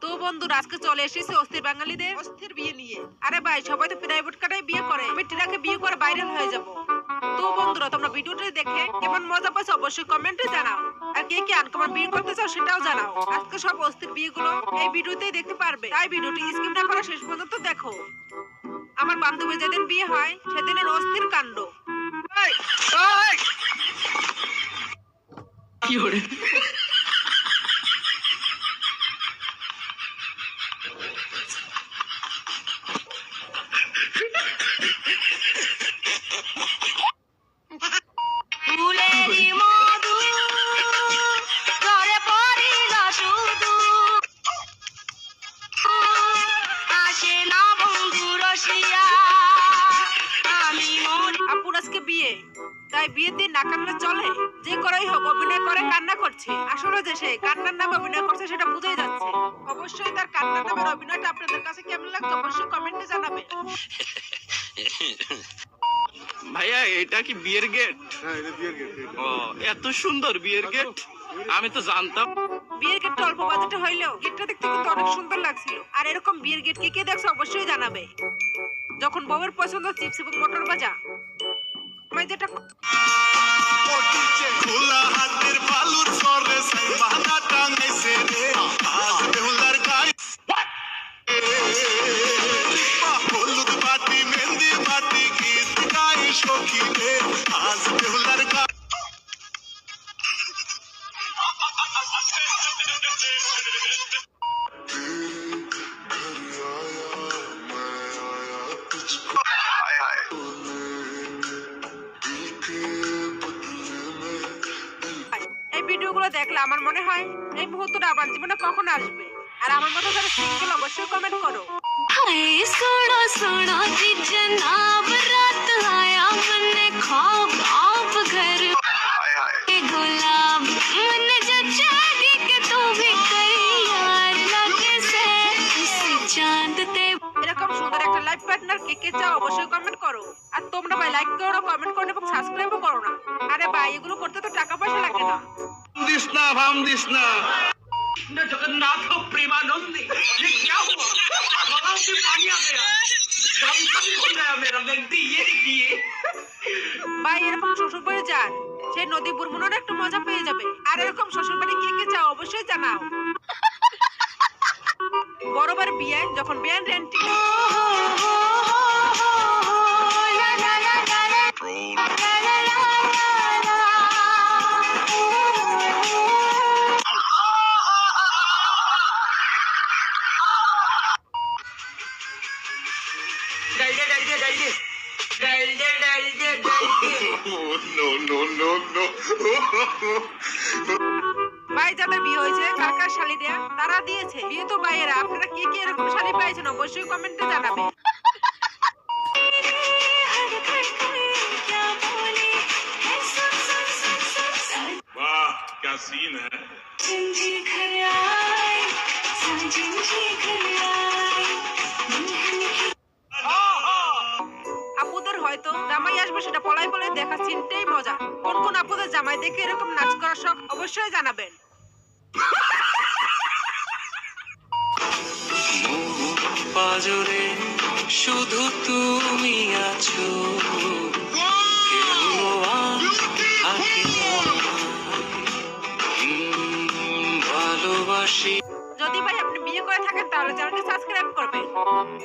তো বন্ধুরা আজকে চলে এসেছে অস্থির বাঙালিদের অস্থির বিয়ে নিয়ে। আরে ভাই সবাই তো প্রাইভেট কাটাই বিয়ে করে, আমি টিনাকে বিয়ে করে ভাইরাল হয়ে যাব। তো বন্ধুরা তোমরা ভিডিওটা দেখে কেমন মজা পাইছো অবশ্যই কমেন্টে জানাও, আর কে কে আনকমন বিয়ে করতে চাও সেটাও জানাও। আজকে সব অস্থির বিয়েগুলো এই ভিডিওতেই দেখতে পারবে, তাই ভিডিওটি স্কিপ না করে শেষ পর্যন্ত দেখো। আমার বান্ধবী যেদিন বিয়ে হয় সেদিনের অস্থির কাণ্ড। কি হরে বিয়ে, তাই বিয়ের দিন না কান্না চলে? যে করেই হোক অভিনয় করে কান্না করছে, আসলে যে সে কান্নার নামে অভিনয় করছে সেটা বুঝাই যাচ্ছে। অবশ্যই তার কান্নার নামের অভিনয়টা আপনাদের কাছে কেমন লাগছে অবশ্যই কমেন্টে জানাবেন। ভাইয়া এটা কি বিয়ের গেট? হ্যাঁ এটা বিয়ের গেট। ও এত সুন্দর বিয়ের গেট, আমি তো জানতাম। বিয়ের গেটটা অল্প বাজেটে হইলেও গেটটা দেখতে কিন্তু অনেক সুন্দর লাগছিল। আর এরকম বিয়ের গেট কে কে দেখছো অবশ্যই জানাবে। যখন বউয়ের পছন্দ চিপস এবং মটর ভাজা, যেটা খোলা হাতের বালুর সরে সাইমানা টাঙাইছে রে আজ বেহুলার গায়ে হলুদ বাতি মেহেন্দি বাতি গীত গাই সখী রে আজ বেহুলার গায়ে ভিডিওগুলো দেখলে আমার মনে হয় এই মুহূর্তটা আমার জীবনে কখন আসবে। আর আমার মতো যারা সিঙ্গেল অবশ্যই কমেন্ট করো। सोना सोना जी जनाब रात आया मन ख्वाब आप घर गुलाब मन जचागी के तू भी तैयार लगे से इस चांद ते। এরকম সুন্দর একটা লাইফ পার্টনার কে কে চাও অবশ্যই কমেন্ট করো। আর তোমরা ভাই লাইক করো, কমেন্ট করো এবং সাবস্ক্রাইবও করো না। আরে ভাই এগুলো করতে তো টাকা পয়সা লাগে না। দিস না ভাম দিস না। जगन्नाथ प्रेमानंदी ये क्या हुआ? गलाव से पानी आ गया, दम खत्म हो गया मेरा। बेटी ये देखिए ভাই এরকম শ্বশুর বাড়ি যান, সেই নদী বুরমুনের একটু মজা পেয়ে যাবে। আর এরকম শ্বশুর বাড়ি কে কে চাও অবশ্যই জানাও। বড়বার বিয়ে যখন বিয়ান রেন্টি ভাই যাদের বিয়ে হয়েছে কার কার শালি দেয়া তারা দিয়েছে বিয়ে তো ভাইয়েরা। আপনারা কে কে এরকম শালি পাইছেন অবশ্যই কমেন্টে জানাবে। वाह क्या सीन है। আপুদের হয়তো জামাই আসবে সেটা পলাই পলাই দেখা চিনতেই মজা। কোন কোন আপুদের জামাই দেখে এরকম নাচ করার শখ অবশ্যই জানাবেন। পাজরে শুধু তুমি আছো, ভালোবাসি। যদি ভাই আপনি বিয়ে করে থাকেন তাহলে চ্যানেলটি সাবস্ক্রাইব করবেন,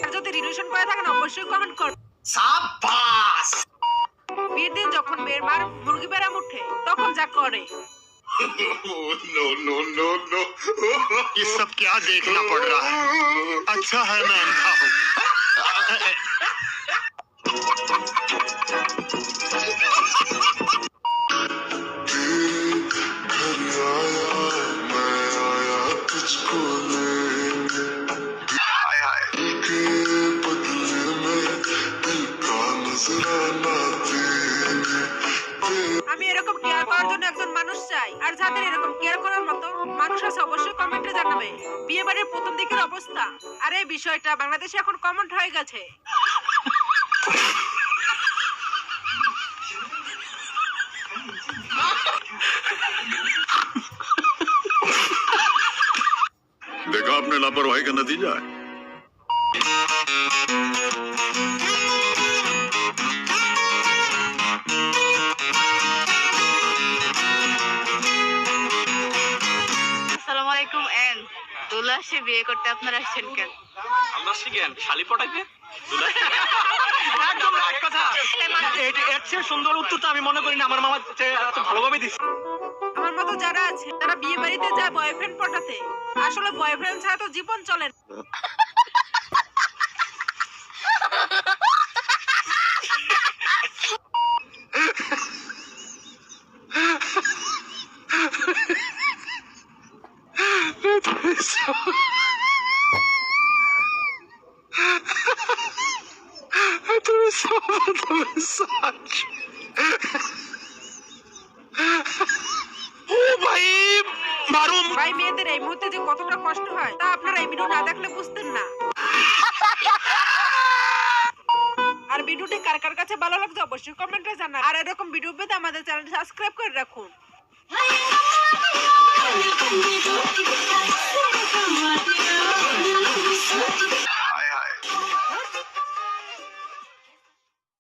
আর যদি রিলেশন করে থাকেন অবশ্যই কমেন্ট করবেন। সাবাস। বিয়ের দিন যখন মেয়ের মার মুরগি বেড়াম উঠে তখন যা করে। नो नो नो नो ये सब क्या देखना पड़ रहा है? अच्छा है मैं अंधा हूँ। আমি এরকম কেয়ার করার জন্য একজন মানুষ চাই, আর যাদের এরকম কেয়ার করার মতো মানুষ আছে অবশ্যই কমেন্টে জানাবে। বিয়ে বাড়ির প্রথম দিকের অবস্থা। আর এই বিষয়টা বাংলাদেশে এখন কমন হয়ে গেছে। देखा आपने लापरवाही का नतीजा है। আসসালামু আলাইকুম। এন্ড দুলা সে বিয়ে করতে আপনারা আসছেন কেন? আমরা শিখেন শালি পটাকে একদম রাইট কথা। এর চেয়ে সুন্দর উত্তর তো আমি মনে করি না আমার মামা এত ভালোভাবে দিচ্ছে। আমার মতো যারা আছে তারা বিয়ে বাড়িতে যায় বয়ফ্রেন্ড পটাতে। আসলে বয়ফ্রেন্ড ছাড়া তো জীবন চলে না। ভাই মেয়েদের এই মুহূর্তে যে কতটা কষ্ট হয় তা আপনারা এই ভিডিও না দেখলে বুঝতেন না। আর ভিডিওটি কার কার কাছে ভালো লাগছে অবশ্যই কমেন্টে জানান। আর এরকম ভিডিও পেতে আমাদের চ্যানেলটি সাবস্ক্রাইব করে রাখুন।